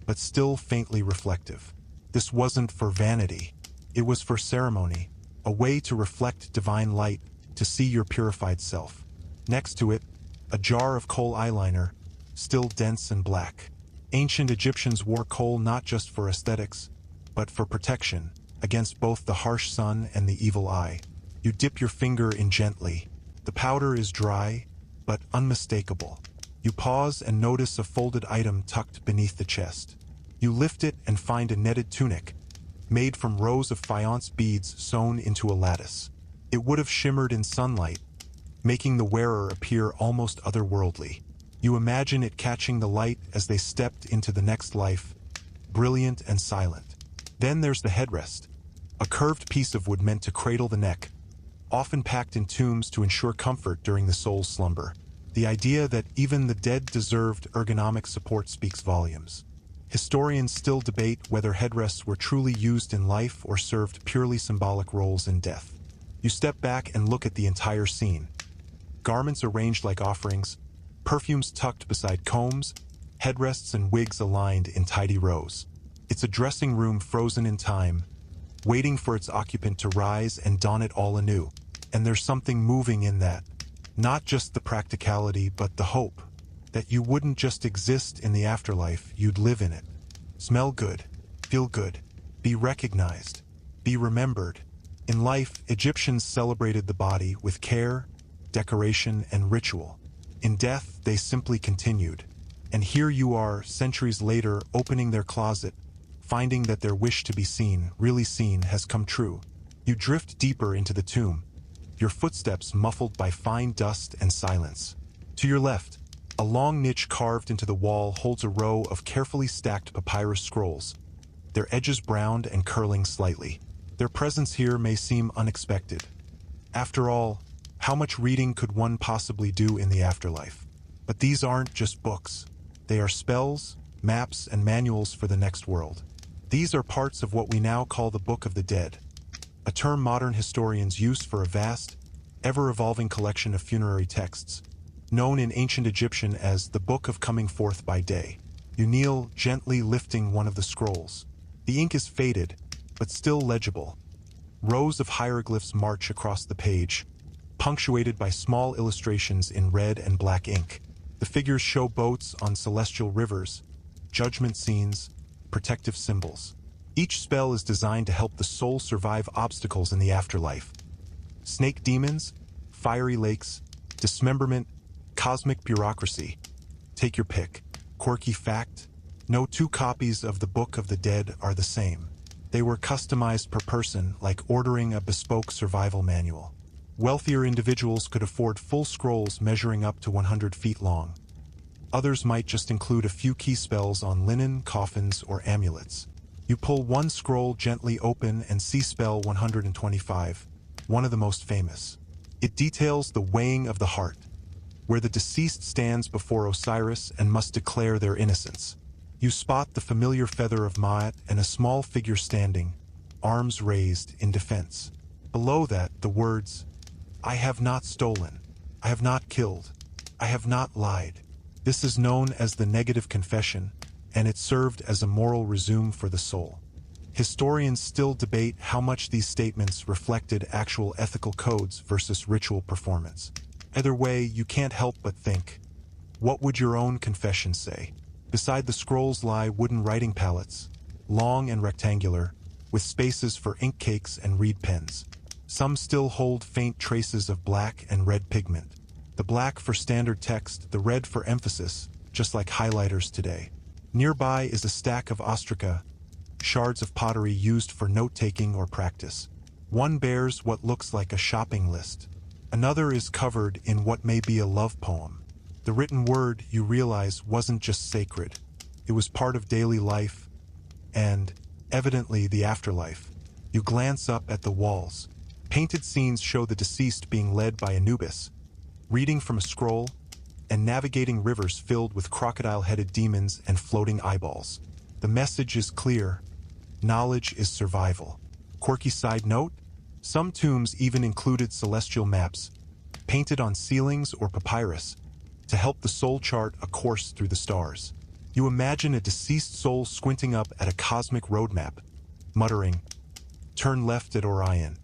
[SPEAKER 1] but still faintly reflective. This wasn't for vanity. It was for ceremony, a way to reflect divine light, to see your purified self. Next to it, a jar of coal eyeliner, still dense and black. Ancient Egyptians wore coal not just for aesthetics, but for protection. against both the harsh sun and the evil eye. You dip your finger in gently. The powder is dry, but unmistakable. You pause and notice a folded item tucked beneath the chest. You lift it and find a netted tunic, made from rows of faience beads sewn into a lattice. It would have shimmered in sunlight, making the wearer appear almost otherworldly. You imagine it catching the light as they stepped into the next life, brilliant and silent. Then there's the headrest, a curved piece of wood meant to cradle the neck, often packed in tombs to ensure comfort during the soul's slumber. The idea that even the dead deserved ergonomic support speaks volumes. Historians still debate whether headrests were truly used in life or served purely symbolic roles in death. You step back and look at the entire scene. Garments arranged like offerings, perfumes tucked beside combs, headrests and wigs aligned in tidy rows. It's a dressing room frozen in time, waiting for its occupant to rise and don it all anew. And there's something moving in that. Not just the practicality, but the hope that you wouldn't just exist in the afterlife, you'd live in it. Smell good, feel good, be recognized, be remembered. In life, Egyptians celebrated the body with care, decoration, and ritual. In death, they simply continued. And here you are, centuries later, opening their closet, finding that their wish to be seen, really seen, has come true. You drift deeper into the tomb, your footsteps muffled by fine dust and silence. To your left, a long niche carved into the wall holds a row of carefully stacked papyrus scrolls, their edges browned and curling slightly. Their presence here may seem unexpected. After all, how much reading could one possibly do in the afterlife? But these aren't just books. They are spells, maps, and manuals for the next world. These are parts of what we now call the Book of the Dead, a term modern historians use for a vast, ever-evolving collection of funerary texts, known in ancient Egyptian as the Book of Coming Forth by Day. You kneel, gently lifting one of the scrolls. The ink is faded, but still legible. Rows of hieroglyphs march across the page, punctuated by small illustrations in red and black ink. The figures show boats on celestial rivers, judgment scenes, protective symbols. Each spell is designed to help the soul survive obstacles in the afterlife. Snake demons, fiery lakes, dismemberment, cosmic bureaucracy. Take your pick. Quirky fact: no two copies of the Book of the Dead are the same. They were customized per person, like ordering a bespoke survival manual. Wealthier individuals could afford full scrolls measuring up to 100 feet long. Others might just include a few key spells on linen, coffins, or amulets. You pull one scroll gently open and see spell 125, one of the most famous. It details the weighing of the heart, where the deceased stands before Osiris and must declare their innocence. You spot the familiar feather of Ma'at and a small figure standing, arms raised in defense. Below that, the words, "I have not stolen, I have not killed, I have not lied." This is known as the negative confession, and it served as a moral resume for the soul. Historians still debate how much these statements reflected actual ethical codes versus ritual performance. Either way, you can't help but think, what would your own confession say? Beside the scrolls lie wooden writing palettes, long and rectangular, with spaces for ink cakes and reed pens. Some still hold faint traces of black and red pigment. The black for standard text, the red for emphasis, just like highlighters today. Nearby is a stack of ostraca, shards of pottery used for note-taking or practice. One bears what looks like a shopping list. Another is covered in what may be a love poem. The written word, you realize, wasn't just sacred. It was part of daily life, and, evidently, the afterlife. You glance up at the walls. Painted scenes show the deceased being led by Anubis, reading from a scroll, and navigating rivers filled with crocodile-headed demons and floating eyeballs. The message is clear: knowledge is survival. Quirky side note: some tombs even included celestial maps, painted on ceilings or papyrus, to help the soul chart a course through the stars. You imagine a deceased soul squinting up at a cosmic roadmap, muttering, "Turn left at Orion,"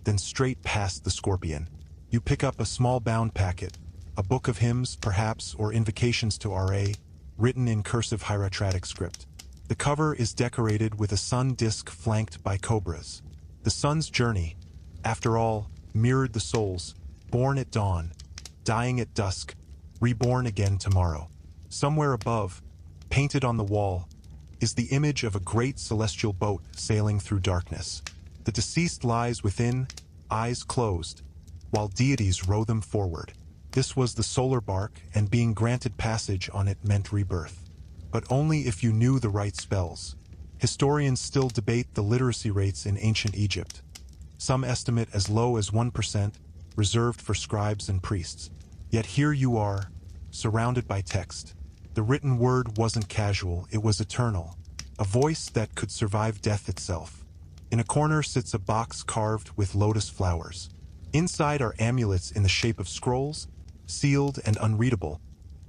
[SPEAKER 1] then straight past the Scorpion. You pick up a small bound packet, a book of hymns, perhaps, or invocations to Ra, written in cursive hieratic script. The cover is decorated with a sun disk flanked by cobras. The sun's journey, after all, mirrored the souls, born at dawn, dying at dusk, reborn again tomorrow. Somewhere above, painted on the wall, is the image of a great celestial boat sailing through darkness. The deceased lies within, eyes closed, while deities row them forward. This was the solar bark, and being granted passage on it meant rebirth. But only if you knew the right spells. Historians still debate the literacy rates in ancient Egypt. Some estimate as low as 1%, reserved for scribes and priests. Yet here you are, surrounded by text. The written word wasn't casual, it was eternal. A voice that could survive death itself. In a corner sits a box carved with lotus flowers. Inside are amulets in the shape of scrolls, sealed and unreadable,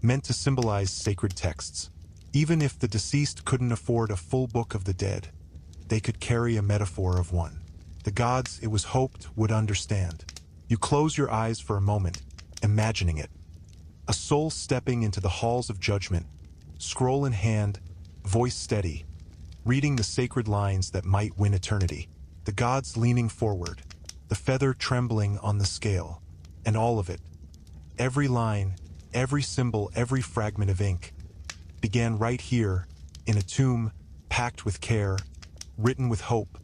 [SPEAKER 1] meant to symbolize sacred texts. Even if the deceased couldn't afford a full book of the dead, they could carry a metaphor of one. The gods, it was hoped, would understand. You close your eyes for a moment, imagining it. A soul stepping into the halls of judgment, scroll in hand, voice steady, reading the sacred lines that might win eternity. The gods leaning forward, the feather trembling on the scale, and all of it. Every line, every symbol, every fragment of ink, began right here, in a tomb, packed with care, written with hope,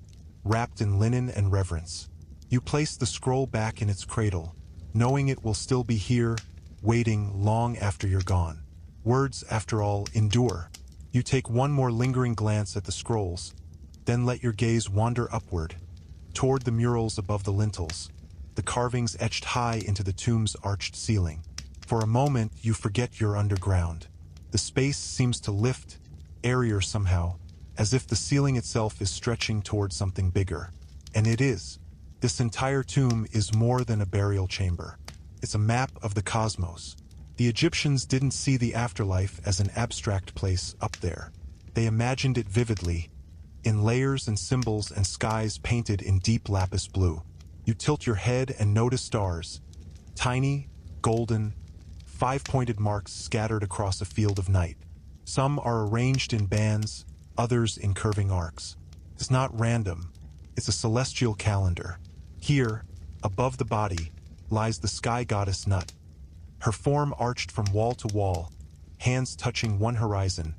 [SPEAKER 1] wrapped in linen and reverence. You place the scroll back in its cradle, knowing it will still be here, waiting long after you're gone. Words, after all, endure. You take one more lingering glance at the scrolls, then let your gaze wander upward, toward the murals above the lintels, the carvings etched high into the tomb's arched ceiling. For a moment, you forget you're underground. The space seems to lift, airier somehow, as if the ceiling itself is stretching toward something bigger. And it is. This entire tomb is more than a burial chamber. It's a map of the cosmos. The Egyptians didn't see the afterlife as an abstract place up there. They imagined it vividly, in layers and symbols and skies painted in deep lapis blue. You tilt your head and notice stars, tiny, golden, five-pointed marks scattered across a field of night. Some are arranged in bands, others in curving arcs. It's not random. It's a celestial calendar. Here, above the body, lies the sky goddess Nut. Her form arched from wall to wall, hands touching one horizon,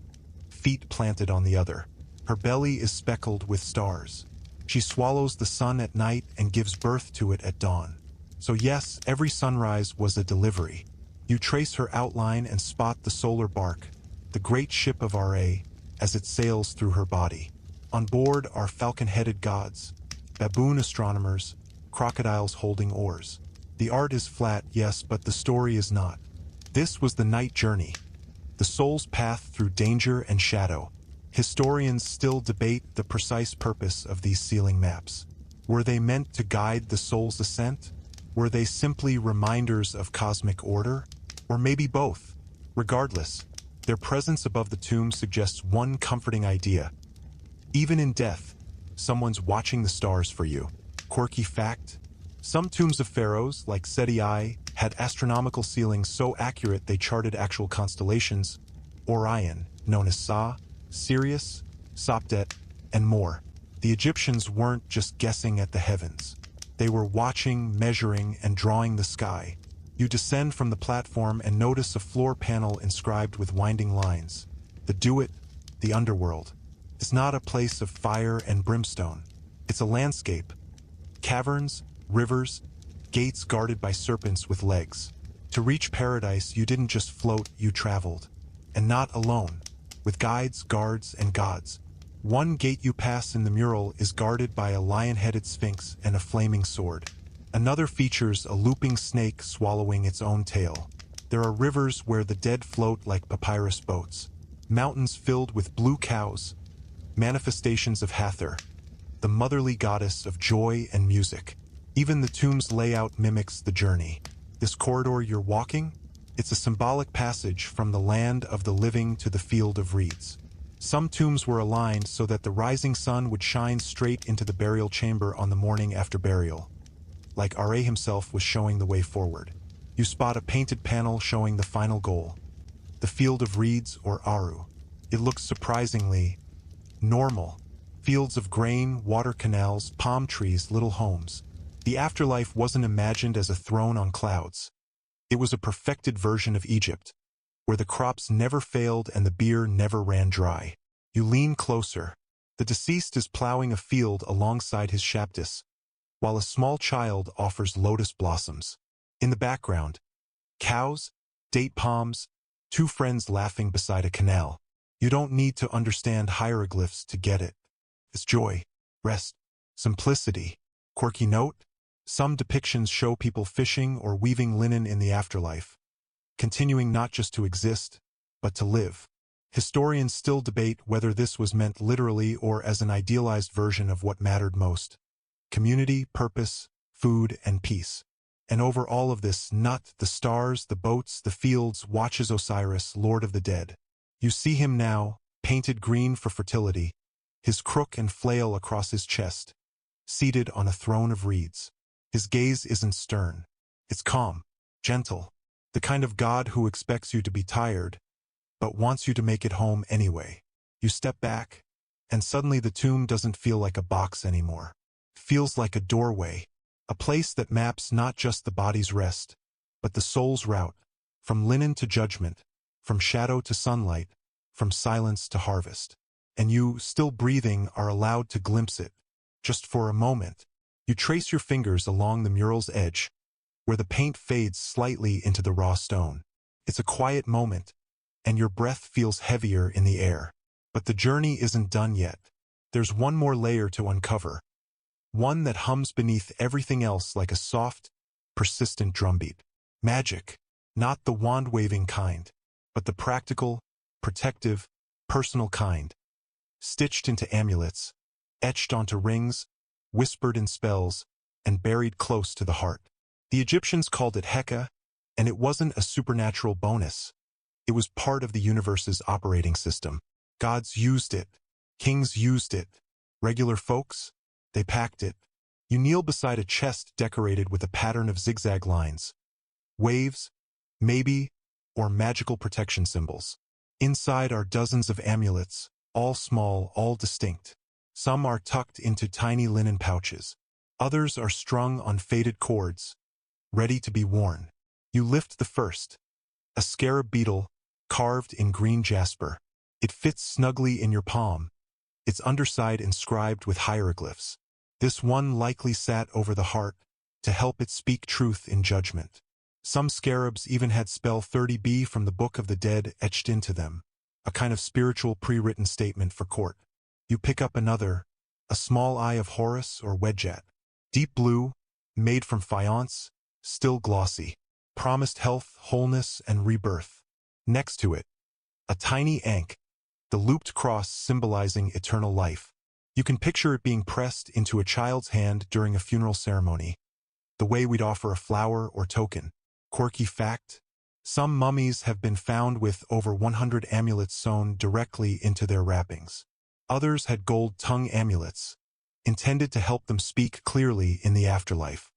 [SPEAKER 1] feet planted on the other. Her belly is speckled with stars. She swallows the sun at night and gives birth to it at dawn. So yes, every sunrise was a delivery. You trace her outline and spot the solar bark, the great ship of Ra, as it sails through her body. On board are falcon-headed gods, baboon astronomers, crocodiles holding oars. The art is flat, yes, but the story is not. This was the night journey, the soul's path through danger and shadow. Historians still debate the precise purpose of these sealing maps. Were they meant to guide the soul's ascent? Were they simply reminders of cosmic order? Or maybe both? Regardless, their presence above the tomb suggests one comforting idea. Even in death, someone's watching the stars for you. Quirky fact: some tombs of pharaohs, like Seti I, had astronomical ceilings so accurate they charted actual constellations. Orion, known as Sa, Sirius, Sopdet, and more. The Egyptians weren't just guessing at the heavens. They were watching, measuring, and drawing the sky. You descend from the platform and notice a floor panel inscribed with winding lines. The Duat, the underworld, is not a place of fire and brimstone. It's a landscape. Caverns, rivers, gates guarded by serpents with legs. To reach paradise, you didn't just float, you traveled. And not alone, with guides, guards, and gods. One gate you pass in the mural is guarded by a lion-headed sphinx and a flaming sword. Another features a looping snake swallowing its own tail. There are rivers where the dead float like papyrus boats. Mountains filled with blue cows, manifestations of Hathor, the motherly goddess of joy and music. Even the tomb's layout mimics the journey. This corridor you're walking? It's a symbolic passage from the land of the living to the field of reeds. Some tombs were aligned so that the rising sun would shine straight into the burial chamber on the morning after burial. Like Ra himself was showing the way forward. You spot a painted panel showing the final goal, the field of reeds or Aru. It looks surprisingly, normal. Fields of grain, water canals, palm trees, little homes. The afterlife wasn't imagined as a throne on clouds. It was a perfected version of Egypt, where the crops never failed and the beer never ran dry. You lean closer. The deceased is plowing a field alongside his Shaptis, while a small child offers lotus blossoms. In the background, cows, date palms, two friends laughing beside a canal. You don't need to understand hieroglyphs to get it. It's joy, rest, simplicity. Quirky note: some depictions show people fishing or weaving linen in the afterlife, continuing not just to exist, but to live. Historians still debate whether this was meant literally or as an idealized version of what mattered most: community, purpose, food, and peace. And over all of this, Nut, the stars, the boats, the fields, watches Osiris, Lord of the Dead. You see him now, painted green for fertility, his crook and flail across his chest, seated on a throne of reeds. His gaze isn't stern. It's calm, gentle, the kind of God who expects you to be tired, but wants you to make it home anyway. You step back, and suddenly the tomb doesn't feel like a box anymore. It feels like a doorway, a place that maps not just the body's rest, but the soul's route, from linen to judgment, from shadow to sunlight, from silence to harvest. And you, still breathing, are allowed to glimpse it, just for a moment. You trace your fingers along the mural's edge, where the paint fades slightly into the raw stone. It's a quiet moment, and your breath feels heavier in the air. But the journey isn't done yet. There's one more layer to uncover, one that hums beneath everything else like a soft, persistent drumbeat. Magic, not the wand-waving kind, but the practical, protective, personal kind. Stitched into amulets, etched onto rings, whispered in spells, and buried close to the heart. The Egyptians called it Heka, and it wasn't a supernatural bonus. It was part of the universe's operating system. Gods used it. Kings used it. Regular folks, they packed it. You kneel beside a chest decorated with a pattern of zigzag lines. Waves, maybe, or magical protection symbols. Inside are dozens of amulets, all small, all distinct. Some are tucked into tiny linen pouches. Others are strung on faded cords, ready to be worn. You lift the first, a scarab beetle carved in green jasper. It fits snugly in your palm, its underside inscribed with hieroglyphs. This one likely sat over the heart to help it speak truth in judgment. Some scarabs even had spell 30b from the Book of the Dead etched into them, a kind of spiritual pre-written statement for court. You pick up another, a small eye of Horus or Wedjat. Deep blue, made from faience, still glossy. Promised health, wholeness, and rebirth. Next to it, a tiny ankh, the looped cross symbolizing eternal life. You can picture it being pressed into a child's hand during a funeral ceremony, the way we'd offer a flower or token. Quirky fact: some mummies have been found with over 100 amulets sewn directly into their wrappings. Others had gold tongue amulets, intended to help them speak clearly in the afterlife.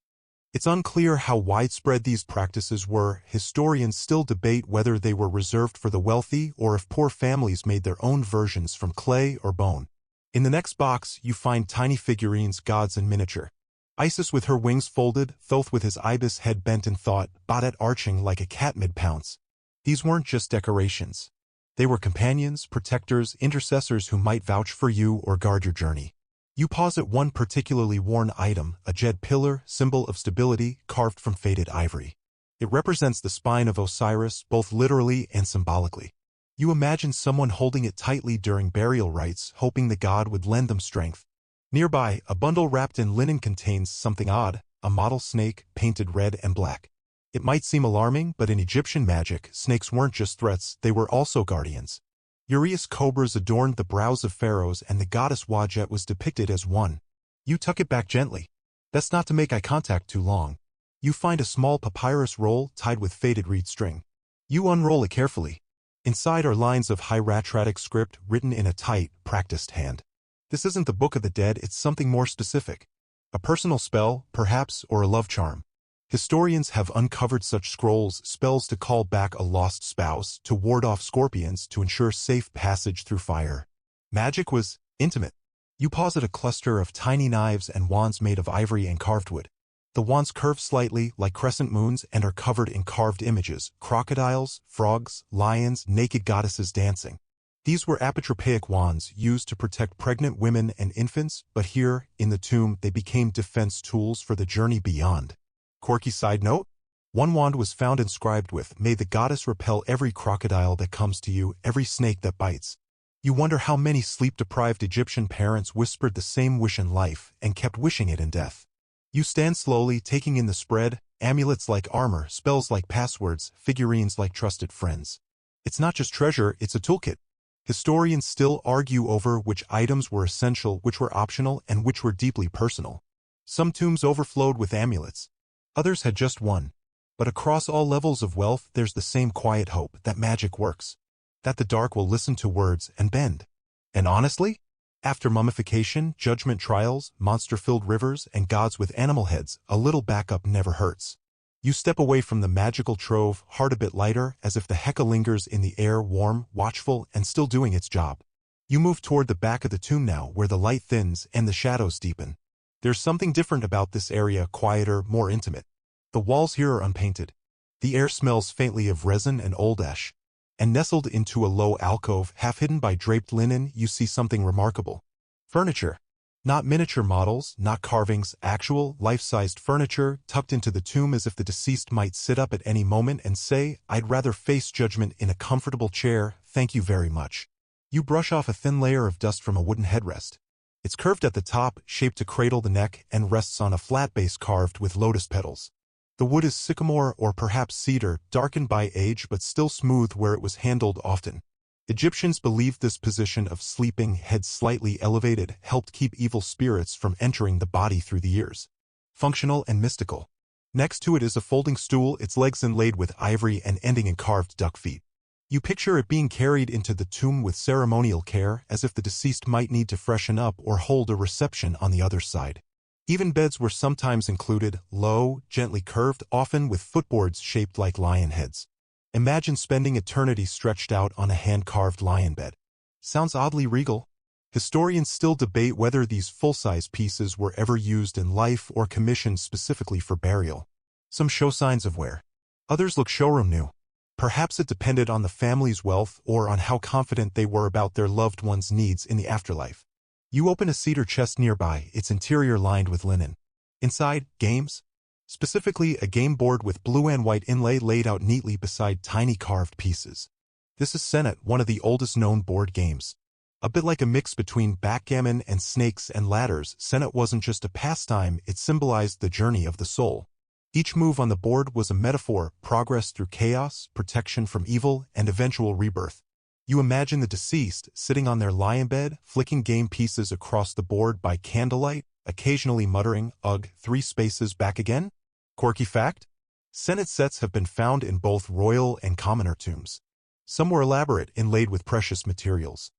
[SPEAKER 1] It's unclear how widespread these practices were. Historians still debate whether they were reserved for the wealthy or if poor families made their own versions from clay or bone. In the next box, you find tiny figurines, gods in miniature. Isis with her wings folded, Thoth with his ibis head bent in thought, Baudet arching like a cat mid-pounce. These weren't just decorations. They were companions, protectors, intercessors who might vouch for you or guard your journey. You pause at one particularly worn item, a jed pillar, symbol of stability, carved from faded ivory. It represents the spine of Osiris, both literally and symbolically. You imagine someone holding it tightly during burial rites, hoping the god would lend them strength. Nearby, a bundle wrapped in linen contains something odd, a model snake painted red and black. It might seem alarming, but in Egyptian magic, snakes weren't just threats, they were also guardians. Uraeus cobras adorned the brows of pharaohs, and the goddess Wadjet was depicted as one. You tuck it back gently. That's not to make eye contact too long. You find a small papyrus roll tied with faded reed string. You unroll it carefully. Inside are lines of hieratic script written in a tight, practiced hand. This isn't the Book of the Dead, it's something more specific. A personal spell, perhaps, or a love charm. Historians have uncovered such scrolls, spells to call back a lost spouse, to ward off scorpions, to ensure safe passage through fire. Magic was Intimate. You pause at a cluster of tiny knives and wands made of ivory and carved wood. The wands curve slightly like crescent moons and are covered in carved images, crocodiles, frogs, lions, naked goddesses dancing. These were apotropaic wands used to protect pregnant women and infants, but here, in the tomb, they became defense tools for the journey beyond. Quirky side note? One wand was found inscribed with, "May the goddess repel every crocodile that comes to you, every snake that bites." You wonder how many sleep-deprived Egyptian parents whispered the same wish in life and kept wishing it in death. You stand slowly, taking in the spread, amulets like armor, spells like passwords, figurines like trusted friends. It's not just treasure, it's a toolkit. Historians still argue over which items were essential, which were optional, and which were deeply personal. Some tombs overflowed with amulets. Others had just one. But across all levels of wealth, there's the same quiet hope that magic works. That the dark will listen to words and bend. And honestly, after mummification, judgment trials, monster-filled rivers, and gods with animal heads, a little backup never hurts. You step away from the magical trove, heart a bit lighter, as if the Heka lingers in the air, warm, watchful, and still doing its job. You move toward the back of the tomb now, where the light thins and the shadows deepen. There's something different about this area, quieter, more intimate. The walls here are unpainted. The air smells faintly of resin and old ash. And nestled into a low alcove, half hidden by draped linen, you see something remarkable. Furniture. Not miniature models, not carvings, actual, life-sized furniture, tucked into the tomb as if the deceased might sit up at any moment and say, "I'd rather face judgment in a comfortable chair, thank you very much." You brush off a thin layer of dust from a wooden headrest. It's curved at the top, shaped to cradle the neck, and rests on a flat base carved with lotus petals. The wood is sycamore or perhaps cedar, darkened by age but still smooth where it was handled often. Egyptians believed this position of sleeping, head slightly elevated, helped keep evil spirits from entering the body through the ears. Functional and mystical. Next to it is a folding stool, its legs inlaid with ivory and ending in carved duck feet. You picture it being carried into the tomb with ceremonial care, as if the deceased might need to freshen up or hold a reception on the other side. Even beds were sometimes included, low, gently curved, often with footboards shaped like lion heads. Imagine spending eternity stretched out on a hand-carved lion bed. Sounds oddly regal. Historians still debate whether these full-size pieces were ever used in life or commissioned specifically for burial. Some show signs of wear. Others look showroom new. Perhaps it depended on the family's wealth or on how confident they were about their loved one's needs in the afterlife. You open a cedar chest nearby, its interior lined with linen. Inside, games. Specifically, a game board with blue and white inlay laid out neatly beside tiny carved pieces. This is Senet, one of the oldest known board games. A bit like a mix between backgammon and snakes and ladders, Senet wasn't just a pastime, it symbolized the journey of the soul. Each move on the board was a metaphor, progress through chaos, protection from evil, and eventual rebirth. You imagine the deceased sitting on their lion bed, flicking game pieces across the board by candlelight, occasionally muttering, "Ugh, 3 spaces back again?" Quirky fact? Senet sets have been found in both royal and commoner tombs. Some were elaborate, inlaid with precious materials.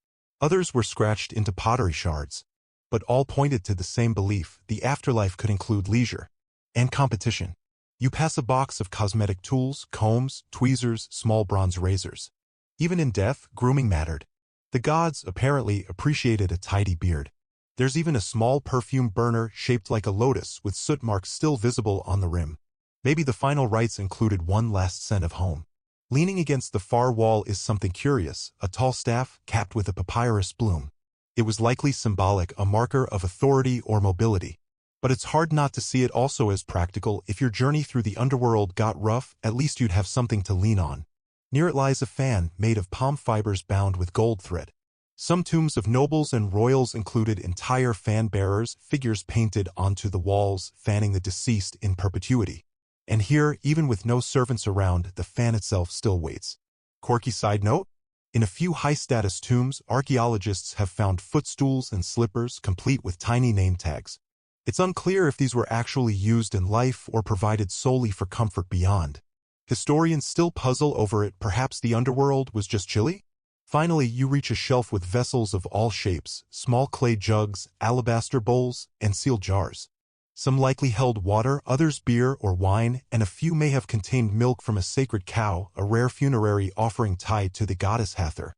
[SPEAKER 1] Others were scratched into pottery shards. But all pointed to the same belief: the afterlife could include leisure and competition. You pass a box of cosmetic tools, combs, tweezers, small bronze razors. Even in death, grooming mattered. The gods, apparently, appreciated a tidy beard. There's even a small perfume burner shaped like a lotus with soot marks still visible on the rim. Maybe the final rites included one last scent of home. Leaning against the far wall is something curious, a tall staff capped with a papyrus bloom. It was likely symbolic, a marker of authority or mobility. But it's hard not to see it also as practical. If your journey through the underworld got rough, at least you'd have something to lean on. Near it lies a fan made of palm fibers bound with gold thread. Some tombs of nobles and royals included entire fan-bearers, figures painted onto the walls, fanning the deceased in perpetuity. And here, even with no servants around, the fan itself still waits. Quirky side note? In a few high-status tombs, archaeologists have found footstools and slippers complete with tiny name tags. It's unclear if these were actually used in life or provided solely for comfort beyond. Historians still puzzle over it. Perhaps the underworld was just chilly? Finally, you reach a shelf with vessels of all shapes, small clay jugs, alabaster bowls, and sealed jars. Some likely held water, others beer or wine, and a few may have contained milk from a sacred cow, a rare funerary offering tied to the goddess Hathor.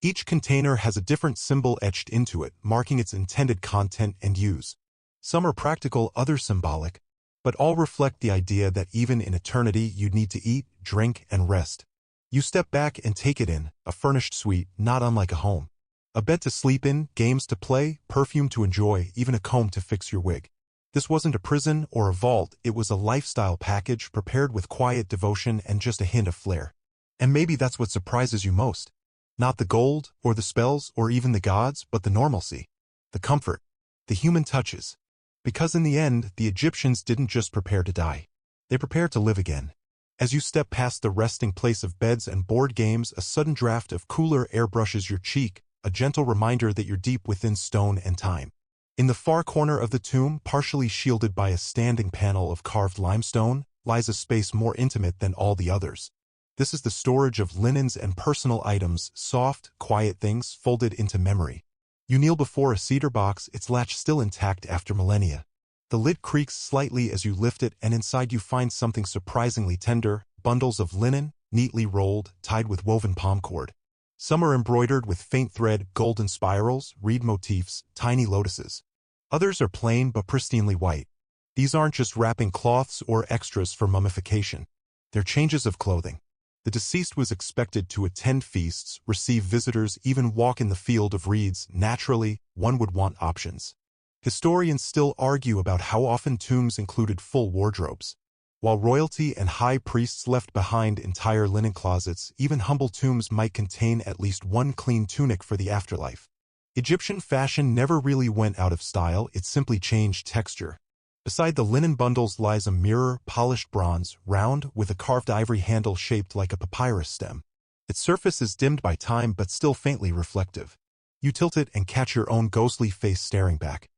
[SPEAKER 1] Each container has a different symbol etched into it, marking its intended content and use. Some are practical, others symbolic, but all reflect the idea that even in eternity you need to eat, drink, and rest. You step back and take it in, a furnished suite not unlike a home. A bed to sleep in, games to play, perfume to enjoy, even a comb to fix your wig. This wasn't a prison or a vault, it was a lifestyle package prepared with quiet devotion and just a hint of flair. And maybe that's what surprises you most. Not the gold, or the spells, or even the gods, but the normalcy. The comfort. The human touches. Because in the end, the Egyptians didn't just prepare to die. They prepared to live again. As you step past the resting place of beds and board games, a sudden draft of cooler air brushes your cheek, a gentle reminder that you're deep within stone and time. In the far corner of the tomb, partially shielded by a standing panel of carved limestone, lies a space more intimate than all the others. This is the storage of linens and personal items, soft, quiet things folded into memory. You kneel before a cedar box, its latch still intact after millennia. The lid creaks slightly as you lift it, and inside you find something surprisingly tender, bundles of linen, neatly rolled, tied with woven palm cord. Some are embroidered with faint thread, golden spirals, reed motifs, tiny lotuses. Others are plain but pristinely white. These aren't just wrapping cloths or extras for mummification. They're changes of clothing. The deceased was expected to attend feasts, receive visitors, even walk in the field of reeds. Naturally, one would want options. Historians still argue about how often tombs included full wardrobes. While royalty and high priests left behind entire linen closets, even humble tombs might contain at least one clean tunic for the afterlife. Egyptian fashion never really went out of style, it simply changed texture. Beside the linen bundles lies a mirror, polished bronze, round, with a carved ivory handle shaped like a papyrus stem. Its surface is dimmed by time but still faintly reflective. You tilt it and catch your own ghostly face staring back.